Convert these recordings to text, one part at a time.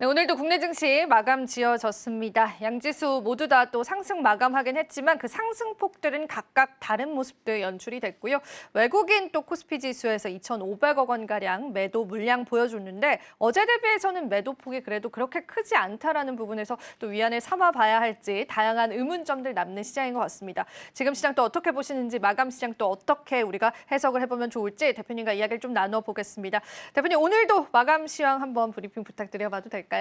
네, 오늘도 국내 증시 마감 지어졌습니다. 양지수 모두 다 또 상승 마감하긴 했지만 그 상승폭들은 각각 다른 모습들 연출이 됐고요. 외국인 또 코스피 지수에서 2,500억 원가량 매도 물량 보여줬는데 어제 대비해서는 매도폭이 그래도 그렇게 크지 않다라는 부분에서 또 위안을 삼아봐야 할지 다양한 의문점들 남는 시장인 것 같습니다. 지금 시장 또 어떻게 보시는지 마감 시장 또 어떻게 우리가 해석을 해보면 좋을지 대표님과 이야기를 좀 나눠보겠습니다. 대표님 오늘도 마감 시황 한번 브리핑 부탁드려봐도 될까요?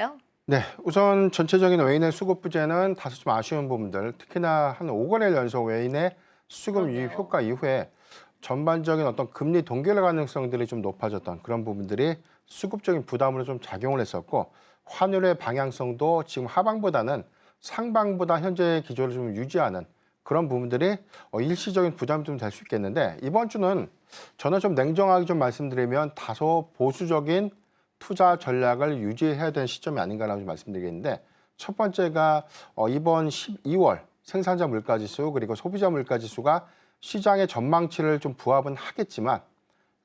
네, 우선 전체적인 외인의 수급 부재는 다소 좀 아쉬운 부분들, 특히나 한 5거래일 연속 외인의 수급 유입 효과 이후에 전반적인 어떤 금리 동결 가능성들이 좀 높아졌던 그런 부분들이 수급적인 부담으로 좀 작용을 했었고, 환율의 방향성도 지금 하방보다는 상방보다 현재 기조를 좀 유지하는 그런 부분들이 일시적인 부담이 좀 될 수 있겠는데, 이번 주는 저는 좀 냉정하게 좀 말씀드리면 다소 보수적인 투자 전략을 유지해야 되는 시점이 아닌가라고 좀 말씀드리겠는데, 첫 번째가 이번 12월 생산자 물가지수 그리고 소비자 물가지수가 시장의 전망치를 좀 부합은 하겠지만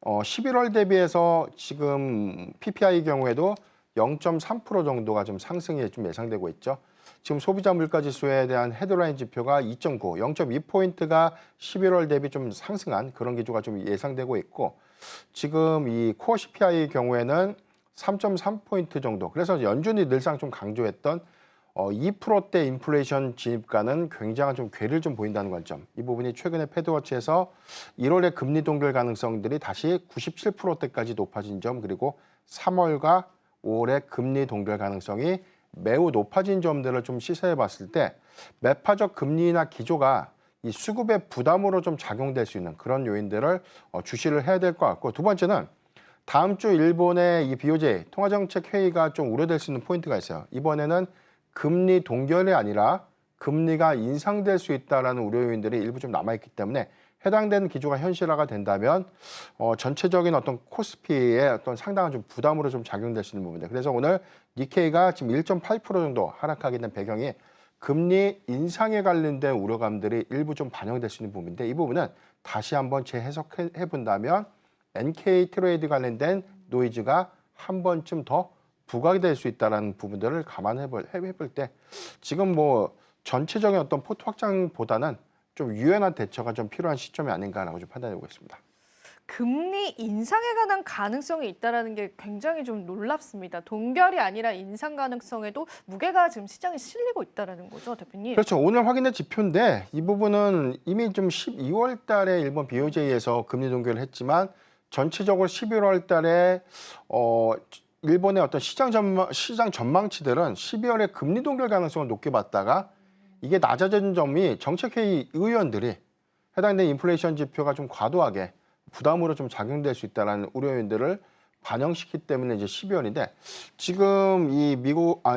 11월 대비해서 지금 PPI 경우에도 0.3% 정도가 좀 상승이 좀 예상되고 있죠. 지금 소비자 물가지수에 대한 헤드라인 지표가 2.9, 0.2포인트가 11월 대비 좀 상승한 그런 기조가 좀 예상되고 있고, 지금 이 코어 CPI 경우에는 3.3포인트 정도. 그래서 연준이 늘상 좀 강조했던 2%대 인플레이션 진입가는 굉장한 좀 궤를 좀 보인다는 관점. 이 부분이 최근에 패드워치에서 1월의 금리 동결 가능성들이 다시 97%대까지 높아진 점, 그리고 3월과 5월의 금리 동결 가능성이 매우 높아진 점들을 좀 시세해 봤을 때 매파적 금리나 기조가 이 수급의 부담으로 좀 작용될 수 있는 그런 요인들을 주시를 해야 될 것 같고, 두 번째는 다음 주 일본의 이 BOJ 통화정책 회의가 좀 우려될 수 있는 포인트가 있어요. 이번에는 금리 동결이 아니라 금리가 인상될 수 있다라는 우려 요인들이 일부 좀 남아있기 때문에 해당되는 기조가 현실화가 된다면 전체적인 어떤 코스피의 어떤 상당한 좀 부담으로 좀 작용될 수 있는 부분들. 그래서 오늘 니케이가 지금 1.8% 정도 하락하게 된 배경이 금리 인상에 관련된 우려감들이 일부 좀 반영될 수 있는 부분인데, 이 부분은 다시 한번 재해석해 본다면 NK 트레이드 관련된 노이즈가 한 번쯤 더 부각이 될 수 있다는 부분들을 감안해 볼 때 지금 뭐 전체적인 어떤 포트 확장보다는 좀 유연한 대처가 좀 필요한 시점이 아닌가라고 좀 판단해 보겠습니다. 금리 인상에 관한 가능성이 있다는 게 굉장히 좀 놀랍습니다. 동결이 아니라 인상 가능성에도 무게가 지금 시장에 실리고 있다는 거죠, 대표님? 그렇죠. 오늘 확인된 지표인데 이 부분은 이미 좀 12월 달에 일본 BOJ에서 금리 동결을 했지만 전체적으로 11월 달에 일본의 어떤 시장 전망치들은 12월에 금리 동결 가능성을 높게 봤다가 이게 낮아진 점이 정책회의 의원들이 해당된 인플레이션 지표가 좀 과도하게 부담으로 좀 작용될 수 있다는 우려인들을 반영시키기 때문에 이제 12월인데, 지금 이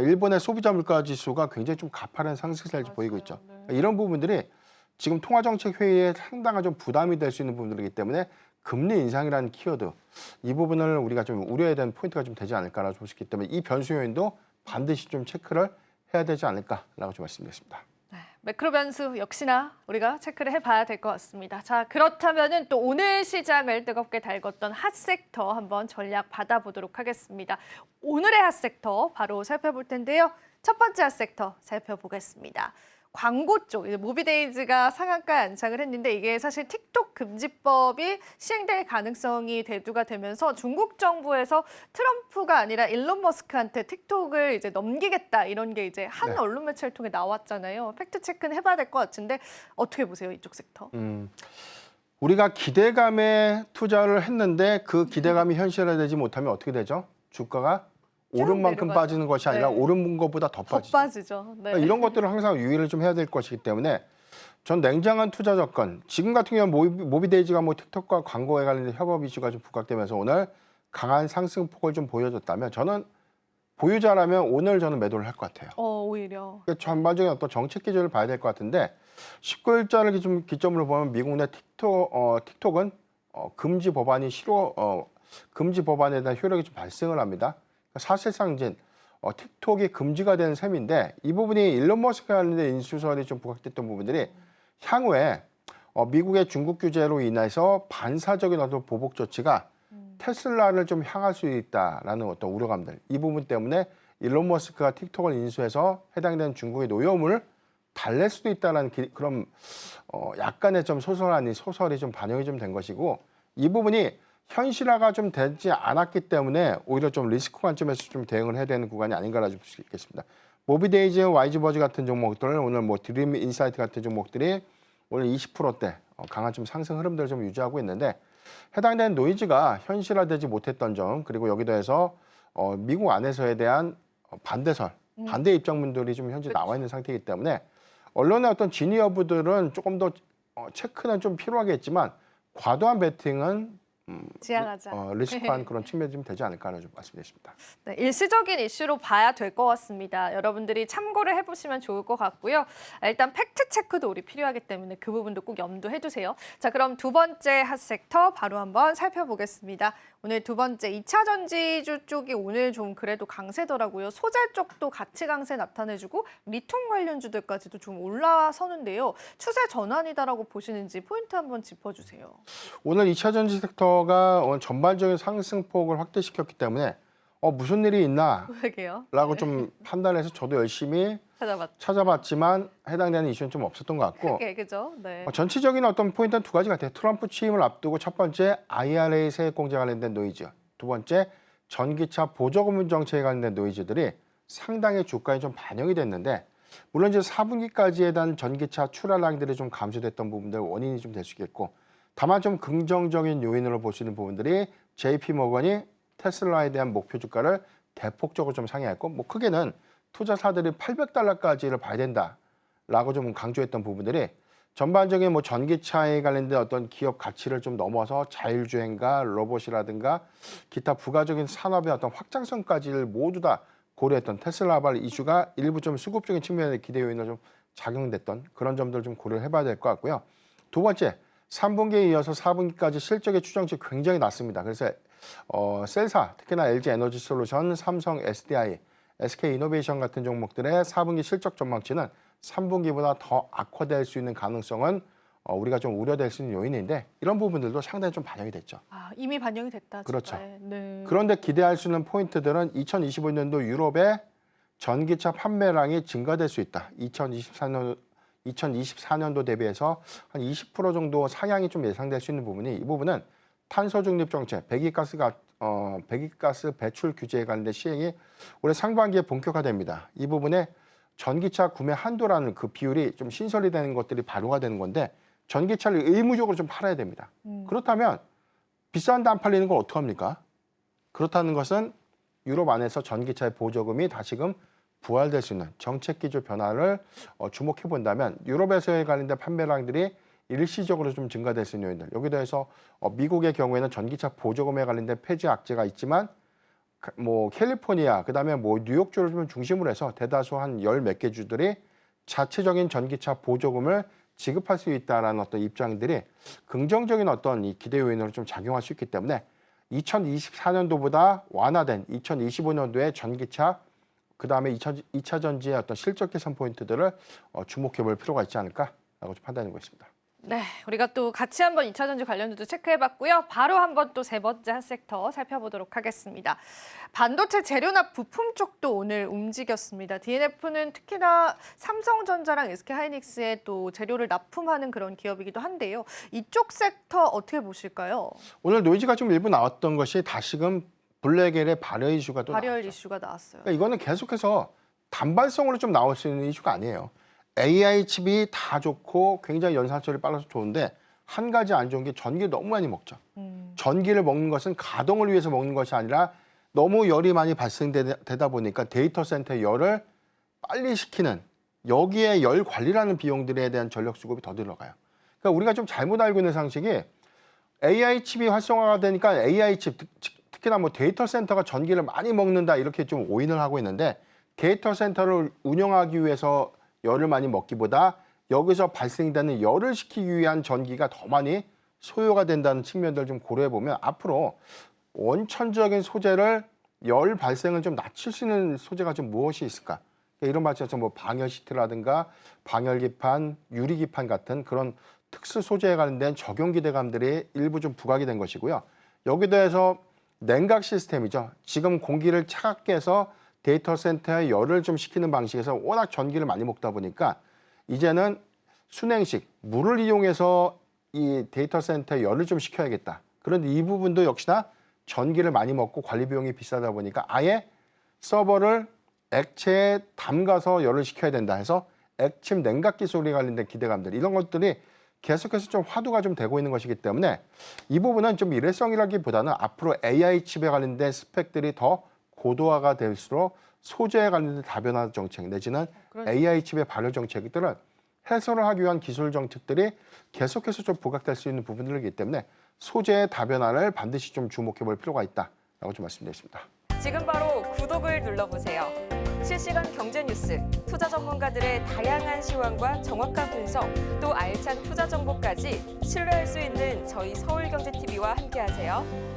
일본의 소비자 물가 지수가 굉장히 좀 가파른 상승세를 보이고 있죠. 네. 이런 부분들이 지금 통화정책 회의에 상당한 좀 부담이 될 수 있는 부분들이기 때문에 금리 인상이라는 키워드, 이 부분을 우리가 좀 우려해야 되는 포인트가 좀 되지 않을까라고 볼 수 있기 때문에 이 변수 요인도 반드시 좀 체크를 해야 되지 않을까라고 좀 말씀드렸습니다. 매크로 변수 역시나 우리가 체크를 해봐야 될 것 같습니다. 자, 그렇다면은 또 오늘 시장을 뜨겁게 달궜던 핫섹터 한번 전략 받아보도록 하겠습니다. 오늘의 핫섹터 바로 살펴볼 텐데요. 첫 번째 핫섹터 살펴보겠습니다. 광고 쪽, 모비데이즈가 상한가에 안착을 했는데 이게 사실 틱톡 금지법이 시행될 가능성이 대두가 되면서 중국 정부에서 트럼프가 아니라 일론 머스크한테 틱톡을 이제 넘기겠다 이런 게 이제 한 언론 매체를 통해 나왔잖아요. 팩트 체크는 해봐야 될 것 같은데 어떻게 보세요, 이쪽 섹터? 우리가 기대감에 투자를 했는데 그 기대감이 현실화되지 못하면 어떻게 되죠? 주가가 오른 만큼 내려가죠. 빠지는 것이 아니라 네. 오른 것보다 더 더 빠지죠. 빠지죠. 네. 그러니까 이런 것들을 항상 유의를 좀 해야 될 것이기 때문에 전 냉정한 투자 접근, 지금 같은 경우는 모비데이즈가 뭐 틱톡과 광고에 관련된 협업 이슈가 좀 부각되면서 오늘 강한 상승폭을 좀 보여줬다면 저는 보유자라면 오늘 저는 매도를 할 것 같아요. 오히려. 그러니까 전반적인 어떤 정책 기조를 봐야 될 것 같은데 19일자를 기점으로 보면 미국 내 틱톡은 금지 법안에 대한 효력이 좀 발생을 합니다. 그러니까 사실상 이제 틱톡이 금지가 된 셈인데, 이 부분이 일론 머스크에 관련된 인수설이 좀 부각됐던 부분들이 향후에 미국의 중국 규제로 인해서 반사적인 어떤 보복 조치가 테슬라를 좀 향할 수 있다라는 어떤 우려감들, 이 부분 때문에 일론 머스크가 틱톡을 인수해서 해당되는 중국의 노여움을 달랠 수도 있다는 그런 약간의 좀 소설이 좀 반영이 좀 된 것이고, 이 부분이 현실화가 좀 되지 않았기 때문에 오히려 좀 리스크 관점에서 좀 대응을 해야 되는 구간이 아닌가라고 볼 수 있겠습니다. 모비데이즈, 와이즈버즈 같은 종목들, 오늘 뭐 드림 인사이트 같은 종목들이 오늘 20%대 강한 좀 상승 흐름들을 좀 유지하고 있는데, 해당되는 노이즈가 현실화되지 못했던 점, 그리고 여기 더해서 미국 안에서에 대한 반대 입장문들이 좀 현재 나와 있는 상태이기 때문에 언론의 어떤 진위 여부들은 조금 더 체크는 좀 필요하겠지만, 과도한 베팅은 지양하자. 리스크한 그런 측면이 좀 되지 않을까라는 좀 말씀드리겠습니다. 네, 일시적인 이슈로 봐야 될 것 같습니다. 여러분들이 참고를 해보시면 좋을 것 같고요. 일단 팩트 체크도 우리 필요하기 때문에 그 부분도 꼭 염두해 두세요. 자, 그럼 두 번째 핫섹터 바로 한번 살펴보겠습니다. 오늘 두 번째 2차 전지주 쪽이 오늘 좀 그래도 강세더라고요. 소재 쪽도 같이 강세 나타내주고 리튬 관련주들까지도 좀 올라서는데요. 추세 전환이다라고 보시는지 포인트 한번 짚어주세요. 오늘 2차 전지 섹터가 오늘 전반적인 상승폭을 확대시켰기 때문에 무슨 일이 있나 그러게요. 라고 좀 판단해서 저도 열심히 찾아봤지만 해당되는 이슈는 좀 없었던 것 같고, 크게, 그죠? 네. 전체적인 어떤 포인트는 두 가지 같아요. 트럼프 취임을 앞두고 첫 번째 IRA 세액공제 관련된 노이즈, 두 번째 전기차 보조금 정책에 관련된 노이즈들이 상당히 주가에 좀 반영이 됐는데, 물론 이제 4분기까지에 대한 전기차 출하량들이 좀 감소됐던 부분들 원인이 좀 될 수 있겠고, 다만 좀 긍정적인 요인으로 볼 수 있는 부분들이 JP 모건이 테슬라에 대한 목표 주가를 대폭적으로 좀 상회했고, 뭐 크게는 투자사들이 $800까지를 봐야 된다라고 좀 강조했던 부분들이 전반적인 뭐 전기차에 관련된 어떤 기업 가치를 좀 넘어서 자율주행과 로봇이라든가 기타 부가적인 산업의 어떤 확장성까지를 모두 다 고려했던 테슬라발 이슈가 일부 좀 수급적인 측면의 기대 요인으로 좀 작용됐던 그런 점들을 좀 고려를 해봐야 될 것 같고요. 두 번째, 3분기에 이어서 4분기까지 실적의 추정치 굉장히 낮습니다. 그래서 셀사, 특히나 LG 에너지 솔루션, 삼성 SDI, SK 이노베이션 같은 종목들의 4분기 실적 전망치는 3분기보다 더 악화될 수 있는 가능성은 우리가 좀 우려될 수 있는 요인인데, 이런 부분들도 상당히 좀 반영이 됐죠. 이미 반영이 됐다. 그렇죠. 네. 그런데 기대할 수 있는 포인트들은 2025년도 유럽의 전기차 판매량이 증가될 수 있다. 2024년도 대비해서 한 20% 정도 상향이 좀 예상될 수 있는 부분이, 이 부분은 탄소 중립 정책, 배기가스 배출 규제에 관련된 시행이 올해 상반기에 본격화됩니다. 이 부분에 전기차 구매 한도라는 그 비율이 좀 신설이 되는 것들이 발효가 되는 건데, 전기차를 의무적으로 좀 팔아야 됩니다. 그렇다면 비싼데 안 팔리는 걸 어떡합니까? 그렇다는 것은 유럽 안에서 전기차의 보조금이 다시금 부활될 수 있는 정책 기조 변화를 주목해 본다면, 유럽에서의 관련된 판매량들이 일시적으로 좀 증가될 수 있는 요인들, 여기 더해서 미국의 경우에는 전기차 보조금에 관련된 폐지 악재가 있지만, 뭐 캘리포니아, 그다음에 뭐 뉴욕주를 좀 중심으로 해서 대다수 한 열 몇 개 주들이 자체적인 전기차 보조금을 지급할 수 있다라는 어떤 입장들이 긍정적인 어떤 이 기대 요인으로 좀 작용할 수 있기 때문에 2024년도보다 완화된 2025년도의 전기차, 그다음에 2차 전지의 어떤 실적 개선 포인트들을 주목해 볼 필요가 있지 않을까라고 좀 판단하고 있습니다. 네, 우리가 또 같이 한번 2차 전지 관련주도 체크해봤고요. 바로 한번 또 세 번째 핫섹터 살펴보도록 하겠습니다. 반도체 재료나 부품 쪽도 오늘 움직였습니다. DNF는 특히나 삼성전자랑 SK하이닉스에 또 재료를 납품하는 그런 기업이기도 한데요. 이쪽 섹터 어떻게 보실까요? 오늘 노이즈가 좀 일부 나왔던 것이 다시금 블랙엘의 발열 이슈가 또 발열 나왔죠. 이슈가 나왔어요. 그러니까 이거는 계속해서 단발성으로 좀 나올 수 있는 이슈가 아니에요. AI 칩이 다 좋고 굉장히 연산철이 빨라서 좋은데, 한 가지 안 좋은 게 전기를 너무 많이 먹죠. 전기를 먹는 것은 가동을 위해서 먹는 것이 아니라 너무 열이 많이 발생되다 보니까 데이터 센터의 열을 빨리 식히는, 여기에 열 관리라는 비용들에 대한 전력 수급이 더 들어가요. 그러니까 우리가 좀 잘못 알고 있는 상식이, AI 칩이 활성화가 되니까 AI 칩, 특히나 뭐 데이터 센터가 전기를 많이 먹는다, 이렇게 좀 오인을 하고 있는데, 데이터 센터를 운영하기 위해서 열을 많이 먹기보다 여기서 발생되는 열을 식히기 위한 전기가 더 많이 소요가 된다는 측면들을 좀 고려해 보면, 앞으로 원천적인 소재를 열 발생을 좀 낮출 수 있는 소재가 좀 무엇이 있을까? 이런 말처럼 뭐 방열 시트라든가 방열 기판, 유리 기판 같은 그런 특수 소재에 관련된 적용 기대감들이 일부 좀 부각이 된 것이고요. 여기에 대해서 냉각 시스템이죠. 지금 공기를 차갑게 해서 데이터 센터에 열을 좀 식히는 방식에서 워낙 전기를 많이 먹다 보니까 이제는 순행식, 물을 이용해서 이 데이터 센터에 열을 좀 식혀야겠다. 그런데 이 부분도 역시나 전기를 많이 먹고 관리 비용이 비싸다 보니까 아예 서버를 액체에 담가서 열을 식혀야 된다 해서 액침 냉각 기술에 관련된 기대감들 이런 것들이 계속해서 좀 화두가 좀 되고 있는 것이기 때문에 이 부분은 좀 일회성이라기보다는 앞으로 AI 칩에 관련된 스펙들이 더 고도화가 될수록 소재에 관련된 다변화 정책 내지는 AI 칩의 발효 정책들은 해소를 하기 위한 기술 정책들이 계속해서 좀 부각될 수 있는 부분들이기 때문에 소재의 다변화를 반드시 좀 주목해 볼 필요가 있다라고 좀 말씀드리겠습니다. 지금 바로 구독을 눌러보세요. 실시간 경제 뉴스, 투자 전문가들의 다양한 시황과 정확한 분석, 또 알찬 투자 정보까지 신뢰할 수 있는 저희 서울경제TV와 함께하세요.